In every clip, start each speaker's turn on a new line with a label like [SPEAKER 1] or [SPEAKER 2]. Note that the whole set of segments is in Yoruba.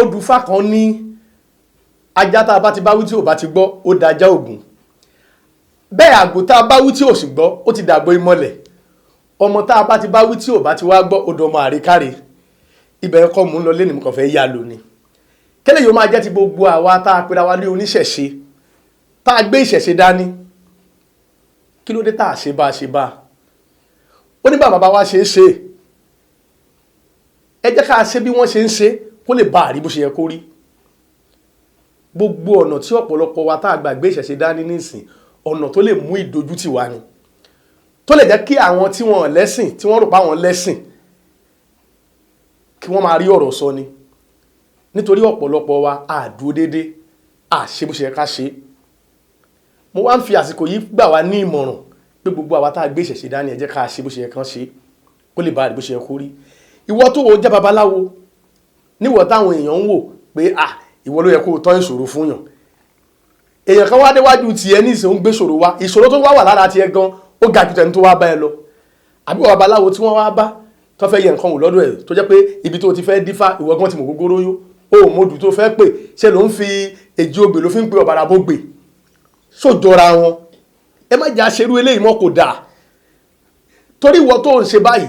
[SPEAKER 1] Odùfá kan ní ajá tá a bá ti bá wí tí ò bá ti gbọ́ ó dájá Ògún. Bẹ́ẹ̀ àgbò tá a bá wí tí ò sì gbọ́ ó ti dàgbò ìmọ̀lẹ̀. Ọmọ tá a bá ti bá wí tí ò bá ti wá gbọ́ ó dọmọ àríkàrè. Ibẹ̀ kọ́ mò ń lọ lé ní mo kàn fẹ́ yá lónìí. Kẹ́lẹ́ yóò máa jẹ́ ti gbogbo àwa tá a pera wa ní oníṣẹ̀ṣe tá a gbé ìṣẹ̀ṣe dání. Kí ló dé tá a ṣe bá a ṣe bá a? Ó ní bàbá wa ṣe é ṣe. Ẹ jẹ́ ká ṣe bí wọ́n ṣe ń ṣe kó lè bá a rí bó ṣe yẹ kó rí. Gbogbo ọ̀nà tí ọ̀pọ̀lọpọ̀ wa tá a gbàgbé ìṣẹ̀ṣe dání nísìn ọ̀nà tó lè mú ìdójútì wá ni. Tó lè jẹ́ kí àwọn tí wọ́n lẹ́sìn tí wọ́n rò pa àwọn lẹ́sìn kí wọ́n máa rí ọ̀rọ̀ sọ ni. Nítorí ọ̀pọ̀lọpọ̀ wa a dúró dédé a ṣe bó ṣe yẹ ká ṣe. Mo wá ń fi àsìkò yìí gbà wá ní ìmọ̀ràn pé gbogbo àwa tá a gbé ìṣẹ̀ṣe dání ẹ jẹ́ ká ṣe bó ṣe yẹ kán ṣe kó lè bá a rí bó ṣe yẹ kó rí. Ìwọ tó wo jẹ́ babaláwo níwọ̀ táwọn èèyàn ń wò pé ìwọ ló yẹ kó tọ́ ìṣòro fún yàn. Èèyàn kan wá déwájú tiẹ̀ ní ìṣòro ń gbé ṣòro wá ìṣòro tó wà lára tiẹ̀ gan ó ga jù tẹni tó wá bá ẹ lọ. Àbí wọ babaláwo tí wọ́n wá bá tó fẹ́ yẹ nǹkan wò lọ́dọ̀ ẹ̀ tó jẹ́ pé ibi tó ti fẹ́ dífá ìwọ gan ti mọ̀ gógóró yó ó mọ̀dù tó fẹ́ pè ṣe ló ń fi èjì ogbè ló fi ń pe ọ̀bàrà bó gbè sójọra wọn. Ẹ má jẹ́ aṣerú eléyìí mọ́ kò dáa torí ìwọ tó ń ṣe báyìí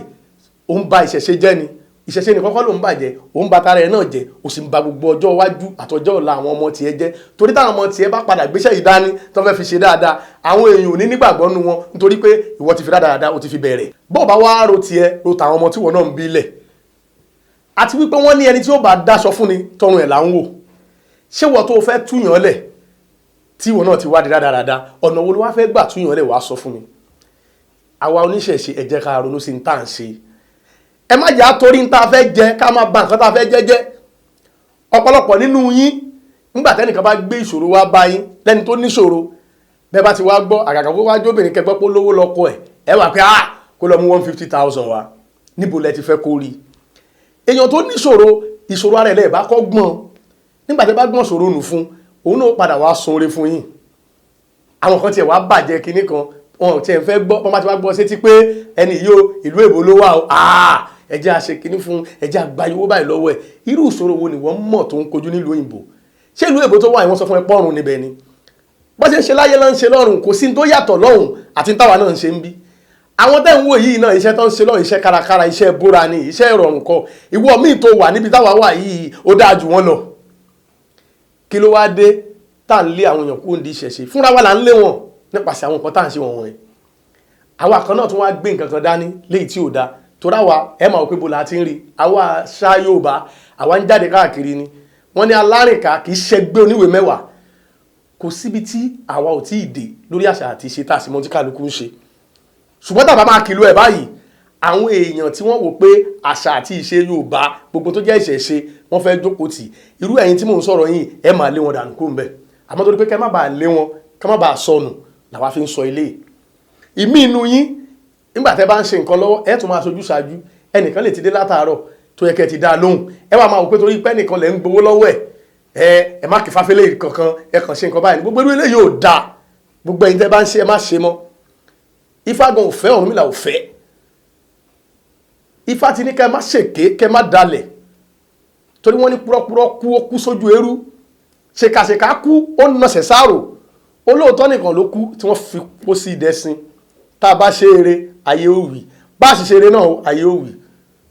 [SPEAKER 1] ó ń ba ìṣẹ̀ṣe jẹ́ ni. Ìṣẹ̀ṣe nìkan kọ́ ló ń bàjẹ́ ó ń ba tara ẹ̀ náà jẹ́ ó sì ń ba gbogbo ọjọ́ iwájú àtọjọ́ ọ̀la àwọn ọmọ tiẹ̀ jẹ́ torí táwọn ọmọ tiẹ̀ bá padà gbéṣẹ́ yìí dání tó fẹ́ fi ṣe dáadáa àwọn èèyàn ò ní nígbàgbọ́ nu wọn nítorí pé ìwọ ti fi dáadáa ó ti fi bẹ̀rẹ̀. Bó bá wá ro tiẹ̀ ro tàwọn ọmọ tí wọn náà ń bí lẹ̀ àti wípé wọ́n ní ẹni tí ó bá dáṣọ fún ni tọrùn ẹ̀ là ń wò. Ṣé wọ́n tó fẹ́ túyàn lẹ̀ tí wọn náà ti wá di dáadáa ọ̀nà wo ló wá fẹ́ gbà túyàn lẹ̀ wá sọ fún mi. Àwa oníṣẹ̀ṣe ẹ jẹ́ ká ronú sí ní tá à ń ṣe. Ẹ má jà torí ń ta fẹ́ jẹ ká máa ba nǹkan tá fẹ́ jẹ́. Ọ̀pọ̀lọpọ̀ nínú yín nígbà tẹ́nìkan bá gbé ìṣòro wá bá yín lẹ́ni tó níṣòro bẹ́ẹ̀ bá ti wá gbọ́ àgàgà kó wá jóbìnrin kẹgbẹ́ pé lówó lọ́kọ ẹ̀ wà pé kó lọ mú 150,000 wá níbo lẹ ti fẹ́ kó rí. Èèyàn tó níṣòro ìṣòro ara ẹ̀ lẹ́ẹ̀ bá kọ́ gbọ́n nígbà tẹ́ bá gbọ́n ṣòro nù fún òun náà padà wá sunre fún yín. Àwọn kan tiẹ̀ wá bàjẹ́ kinní kan wọn ò tiẹ̀ fẹ́ gbọ́ wọ́n bá ti wá gbọ́ sétí pé ẹni yóò ìlú èbó ló wà ó ẹjẹ́ àṣẹ kìíní fún ẹjẹ́ àgbáyé owó báyìí lọ́wọ́ ẹ̀. Irú ìṣòro wo ni wọ́n mọ̀ tó ń kojú nílùú òyìnbó? Ṣé ìlú èbó tó wà ìwọ́n sọ fún ẹ pọ́run níbẹ̀ ni? bó ṣe ń ṣe láyé ló ń ṣe lọ́run kò sí tó yàtọ̀ lọ́hùn àti táwa náà ń ṣe ń bí. Àwọn tẹ́ ń wò yìí náà iṣẹ́ tó ń ṣe lọ́hùn iṣẹ́ kárakára iṣẹ́ búra ni iṣẹ́ ìrọ̀rùn kọ́ ìwọ míì tó wà níbi táwa wà yìí ó dáa jù wọ́n lọ. Kí ló wá dé tá à ń lé àwọn èèyàn kúrò ní ìṣẹ̀ṣe fúnra wa là ń lé wọn nípasẹ̀ àwọn nǹkan tá à ń ṣe wọ̀nyẹn. Àwa kan náà tún wá gbé nǹkan kan dání léyìí tí ò dáa torá wa ẹ máa wò pé bó la ti ń rí àwa ṣá Yorùbá àwa ń jáde káàkiri ni wọ́n ní alárìnká kì í ṣẹgbẹ́ oníwèé mẹ́wàá kò síbi tí àwa ò tí ì dé lórí àṣà àti ìṣe tá a sì mọ tí kálukú ń ṣe. Ṣùgbọ́n tàbá máa kìlọ̀ ẹ̀ báyìí àwọn èèyàn tí wọ́n wò pé àṣà àti ìṣe Yorùbá gbogbo tó jẹ́ ìṣẹ̀ṣe wọ́n fẹ́ jókòó tì irú ẹ̀yin tí mò ń sọ̀rọ̀ yìí ẹ máa lé wọn dànù kó ń bẹ̀ àmọ́ torí pé kẹ́ má bàa lé wọn kẹ́ má bàa sọnù làwa fi ń sọ ilé. Ìmí inú yín nígbà tẹ́ bá ń ṣe nǹkan lọ́wọ́ ẹ tún máa sojú ṣáájú ẹnìkan lè ti dé látàárọ̀ tó yẹ kẹ́ ti dá lóhùn ẹ wá máa wò pé torí pé ẹnìkan lè ń gbowó lọ́wọ́ ẹ má kí fáfẹ́lẹ́ kankan ẹ kàn ṣe nǹkan báyìí gbogbo irú eléyìí ò dáa gbogbo ẹ̀yin tẹ́ bá ń ṣe ẹ má ṣe mọ́. Ifá gan ò fẹ́ Ọ̀rúnmìlà ò fẹ́. Ifá ti ní kẹ́ má ṣèké kẹ́ má dalẹ̀ torí wọ́n ní púrọ́púrọ́ kú ó kú sójú eérú ṣèkàṣèkà kú ó nọ̀ṣẹ̀ sáàrò olóòótọ́ nìkan ló kú tí wọ́n fi kó sí ìdẹ́sìn tá a bá ṣe eré ayé ó wì bá a sì ṣe eré náà ayé ó wì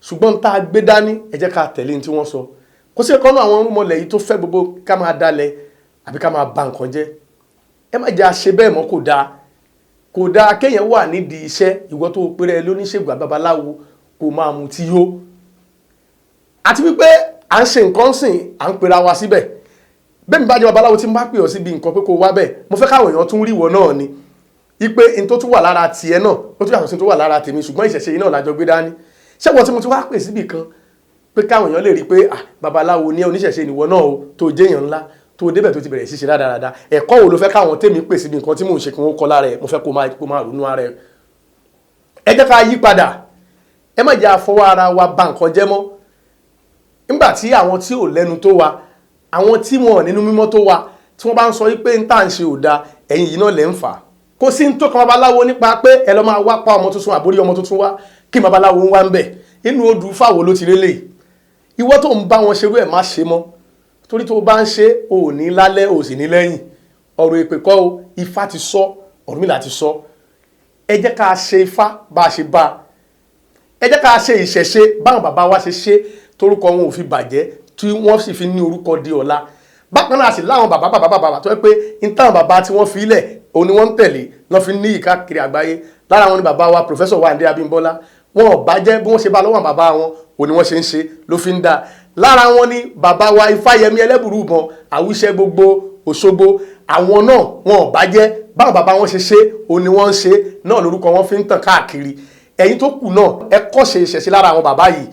[SPEAKER 1] ṣùgbọ́n tá a gbé dání ẹ jẹ́ ká tẹ̀lé ní tí wọ́n sọ kó sí ẹ̀kọ́ náà àwọn ọmọlẹ̀ yìí tó fẹ́ gbogbo ká máa dalẹ̀ àbí ká máa ba nǹkan jẹ́ ẹ má jẹ́ àṣe bẹ́ẹ̀ mọ́ kò dáa kéèyàn wà nídìí iṣẹ́ ìwọ tó péré lóníṣègùn babaláwo kò máa mutí yó àti wípé à ń ṣe nǹkan sìn à ń pera wa síbẹ̀ bẹ́ẹ̀ mi bá jẹ́ babaláwo tí mo bá pè ọ́ síbi nǹkan pé kó wá bẹ́ẹ̀ mo fẹ́ káwọn èèyàn tún rí ìwọ náà ni ipe n tó tún wà lára tiẹ̀ náà ó tún yàtọ̀ sí tó wà lára tèmi ṣùgbọ́n ìṣẹ̀ṣe yìí náà lájọ gbé dání ṣé wọ́n tí mo ti wá pè síbì kan pé káwọn èèyàn lè rí pé babaláwo ní oníṣẹ̀ṣe ìwọ náà o tó jẹ́ èèyàn ńlá tó débẹ̀ tó ti bẹ̀rẹ̀ sí ṣe dáadáa ẹ̀kọ́ wo ló fẹ́ káwọn tèmi pè síbi nǹkan tí mò ń ṣe kí wọ́n kọ́ lára ẹ̀ mo fẹ́ kó máa ronú ara ẹ̀. Ẹ jẹ́ ká yí padà ẹ má jẹ́ àfọwọ́ ara wa bà nǹkan jẹ́ mọ́ nígbà tí àwọn tí ò lẹ́nu tó wa àwọn tí wọn ò nínú mímọ́ tó wa tí wọ́n bá ń sọ pé ń tà ń ṣe ò da ẹ̀yin yìí náà lẹ́ ń fà á kò sí ń tó kan babaláwo nípa pé ẹ lọ máa wá pa ọmọ tuntun àbórí ọmọ tuntun wá kí babaláwo ń wá ń bẹ̀ inú odù fáwo ló ti rélé ìwọ tó ń bá wọn ṣerú ẹ̀ má ṣe mọ́ torí tó bá ń ṣe ò ní lálẹ́ ò sì ní lẹ́yìn. Ọ̀rọ̀ èpè kọ́ o, Ifá ti sọ, Ọ̀rúnmìlà ti sọ. Ẹ jẹ́ ká ṣe Ifá bá a ṣe bá. Ẹ jẹ́ ká ṣe ìṣẹ̀ṣe báwọn bàbá wa ṣe ṣe torúkọ wọn ò fi bàjẹ́ tí wọ́n sì fi ní orúkọ di ọ̀la. Bákan náà sì láwọn bàbá tó yẹ pé ìtàn bàbá tí wọ́n fi ilẹ̀ òun ni wọ́n ń tẹ̀lé lọ́ fi ní ìkáàkiri àgbáyé. Lára wọn ni bàbá wa Professor Wándé Abímbọ́lá. Wọn ò bàjẹ́ bí wọ́n ṣe bá lọ́wọ́ bàbá wọn òun ni wọ́n ṣe ń ṣe ló fi ń dá. Lára wọn ni bàbá wa Ifáyẹmí Ẹlẹ́bùrúbọn Àwíṣẹ́ gbogbo Òṣogbo. Àwọn náà wọn ò bàjẹ́ báwọn bàbá wọn ṣe ṣe òun ni wọ́n ń ṣe náà lórúkọ wọn fi ń tàn káàkiri. Ẹ̀yin tó kù náà ẹ kọ́ṣe ìṣẹ̀ṣe lára àwọn bàbá yìí.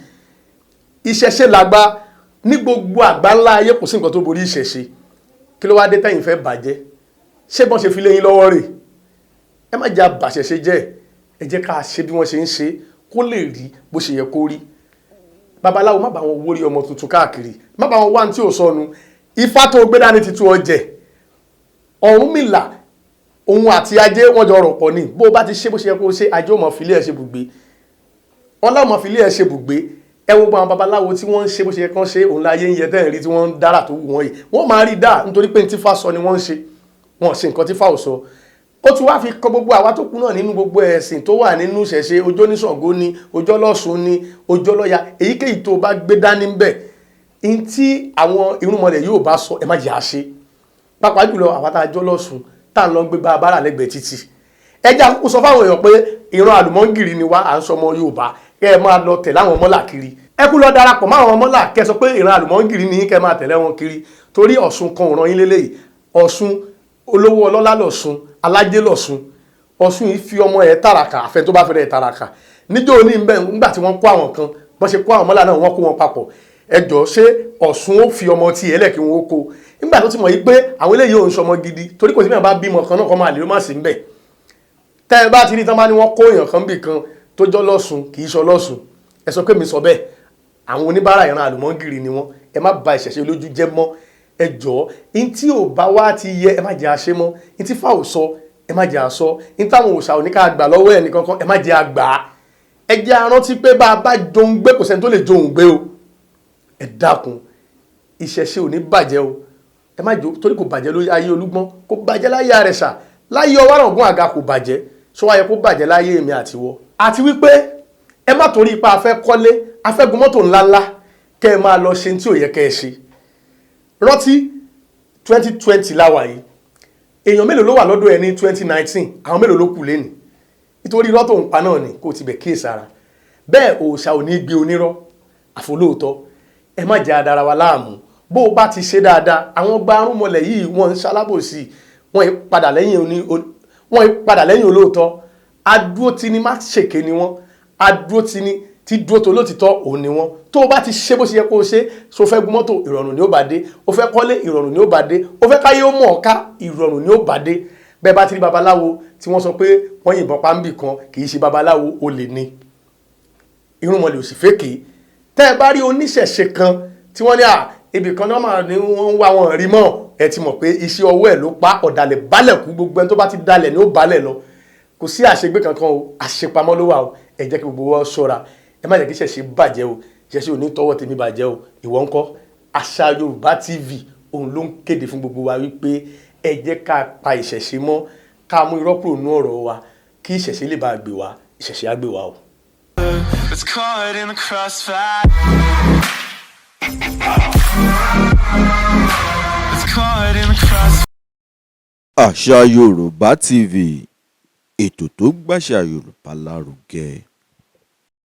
[SPEAKER 1] Ìṣẹ̀ṣe làgbà ní gbogbo àgbáńlá ayé, kò sí nǹkan tó borí ìṣẹ̀ṣe. Kí ló wá dé tẹ́yin fẹ́ bàjẹ́? Ṣé bọ́n ṣe fi lé yín lọ́wọ́ rè? Ẹ má jẹ́ àbàṣẹ̀ṣe jẹ́, ẹ jẹ́ ká ṣe bí wọ́n ṣe ń ṣe kó lè rí bó ṣe yẹ kó rí. Babaláwo má bá wọn wórí ọmọ tuntun káàkiri, má bá wọn wá ní tí ò sọnù. Ifá tó gbé dání ti tú ọjẹ. Ọ̀rúnmìlà òun àti ajé wọ́n jọ rọ̀ pọ̀ ni. Bó bá ti ṣe bó ṣe yẹ kó ṣe, ajé ò mọ̀ filé ẹ̀ ṣe bùgbé. Wọ́n láwọn mọ̀ filé ẹ̀ ṣe bùgbé. Ẹ wo gbogbo àwọn babaláwo tí wọ́n ń ṣe bó ṣe yẹ kán ṣe, òun láyé ń yẹ tẹ́ẹ̀ rí tí wọ́n ń dára tó wù wọ́n yìí. Wọ́n máa rí dáa nítorí pé ní tí Ifá sọ ni wọ́n ń ṣe. Wọ́n ṣe nǹkan tí Ifá ò sọ. Ó tún wá fi kọ gbogbo àwa tó kù náà nínú gbogbo ẹ̀sìn tó wà nínú ìṣẹ̀ṣe, ọjọ́ ní Ṣàngó ni, ọjọ́ lọ́ṣun ni, ọjọ́ lọ́ya, èyíkéyìí tó bá gbé dání ń bẹ̀. In tí àwọn irúnmọlẹ̀ yóò bá sọ ẹ má jẹ́ àṣe. Pàápàá jùlọ àwa tá a jọ lọ́ṣun tá à ń lọ gbé bá bára lẹ́gbẹ̀ẹ́ títì. Ẹ jẹ́ àkókò sọ fáwọn èèyàn pé ìran àlùmọ́ngìrì ni wá, à ń sọmọ Yorùbá, kẹ́ ẹ máa lọ tẹ̀lé àwọn ọmọlà kiri. Ẹ kú lọ darapọ̀ mọ́ àwọn ọmọlà kẹ́ sọ pé ìran àlùmọ́ngìrì ni kẹ́ máa tẹ̀lé wọn kiri. Torí Ọ̀ṣun kan ò ràn yín lélẹ́yìí. Ọ̀ṣun olówó ọlọ́lá lọ̀ṣun, alájé lọ̀ṣun. Ọ̀ṣun yìí fi ọmọ ẹ̀ tàràkà, àfẹ́ tó bá fẹ́rẹ̀ tàràkà. Níjọ́ ní ìbẹ̀ nígbà tí wọ́n kó àwọn kan, wọ́n ṣe kó àwọn ọmọlà náà wọ́n kó wọn papọ̀. Ẹ jọ̀ọ́ ṣé Ọ̀ṣun ó fi ọmọ tí ẹlẹ́kì wọn ó kó? Nígbà tó ti mọ̀ yìí pé àwọn eléyìí ò ń ṣọmọ gidi, torí kò sí mẹ́rin bá bímọ kan náà kọ́ máa lè má sí ń bẹ̀. Tẹ́ ẹ bá ti rí tán bá ní wọ́n kó èèyàn kan bì kan tó jọ lọ́ṣun kì í ṣọ lọ́ṣun. Ẹ sọ pé mi sọ bẹ́ẹ̀. Àwọn oníbàárà ìran àlùmọ́ngìrì ni wọ́n. Ẹ má ba ìṣẹ̀ṣe lójú jẹ́ mọ́. Ẹ jọ̀ọ́ in tí ò bá wá ti yẹ ẹ má jẹ́ àṣẹ mọ́. In tí Ifá ò sọ ẹ má jẹ́ àsọ. In táwọn òòṣà ò ní ká gbà lọ́wọ́ ẹnì kankan ẹ má jẹ́ àgbà. Ẹ jẹ́ àrántí pé bá a bá johun gbé kò sẹ́ni tó lè johun gbé o. Ẹ dákun ìṣẹ̀ṣe ò ní bàjẹ́ o. Ẹ má jò torí kò bàjẹ́ lórí ayé Olúgbọ́n, kò bàjẹ́ láyé Àrẹ̀sà, láyé Ọwáràngún Àga kò bàjẹ́, ṣó wá yẹ kó bàjẹ́ láyé èmi àtiwọ́. Àti wípé ẹ má torí ipa afẹ́ kọ́lé, afẹ́ gun mọ́tò ńláńlá kẹ́ ẹ máa lọ ṣe tí ò yẹ kẹ́ ẹ ṣe. Rántí 2020 láwà yìí. Èèyàn mélòó ló wà lọ́dọ̀ ẹ ní 2019? Àwọn mélòó ló kù lénìí? Nítorí irọ́ tó ń pa náà ni kò ti bẹ̀ kíyèsí ara. Bẹ́ẹ̀ òòṣà ò ní gbé onírọ́ àfolóòtọ́. Ẹ má jẹ́ adara wa láàmú. Bó o bá ti ṣe dáadáa, àwọn gba arúnmọlẹ̀ yìí wọ́n ń ṣalábòsí, wọ́n padà lẹ́yìn olóòótọ́. Adúró ti ni má ṣèké ni wọ́n. Adúró ti ni tí dúró tó lótìtọ́ òun ni wọ́n. Tó o bá ti ṣe bó ṣe yẹ kó o ṣe, so fẹ́ gun mọ́tò ìrọ̀rùn ni ó bá dé, o fẹ́ kọ́lé ìrọ̀rùn ni ó bá dé, o fẹ́ káyé ó mọ̀ ọ́ká ìrọ̀rùn ni ó bá dé. Bẹ́ẹ̀ bá ti rí babaláwo tí wọ́n sọ pé wọ́n yìnbọn pa ń bì kan kì í ṣe babaláwo, olè ni. Irúnmọlẹ̀ ò sì fèké. Tẹ́ ẹ bá rí oníṣẹ̀ṣe kan tí wọ́n ní ibì kan náà máa ní wọ́n ń wá wọn rí mọ́, ẹ ti mọ̀ pé iṣẹ́ ọwọ́ ẹ̀ ló pa. Ọ̀dàlẹ̀ balẹ̀ kú, gbogbo ẹni tó bá ti dalẹ̀ ni ó balẹ̀ lọ. Kò sí àṣegbé kankan o, àṣepamọ́ ló wà o. Ẹ jẹ́ kí gbogbo wa ṣọ́ra. Ẹ má jẹ́ kí ìṣẹ̀ṣe bàjẹ́ o. Ìṣẹ̀ṣe ò ní tọwọ́ tèmi bàjẹ́ o. Ìwọ ńkọ́? Àṣà Yorùbá TV òun ló ń kéde fún gbogbo wa wípé ẹ jẹ́ ká pa ìṣẹ̀ṣe mọ́, ká mú irọ́ kúrò nínú ọ̀rọ̀ wa kí ìṣẹ̀ṣe lè bá gbé wa. Ìṣẹ̀ṣe á gbé wa o. It's caught in the crossfire.
[SPEAKER 2] Àṣà Yorùbá TV, ètò tó gbàṣà Yorùbá lárugẹ.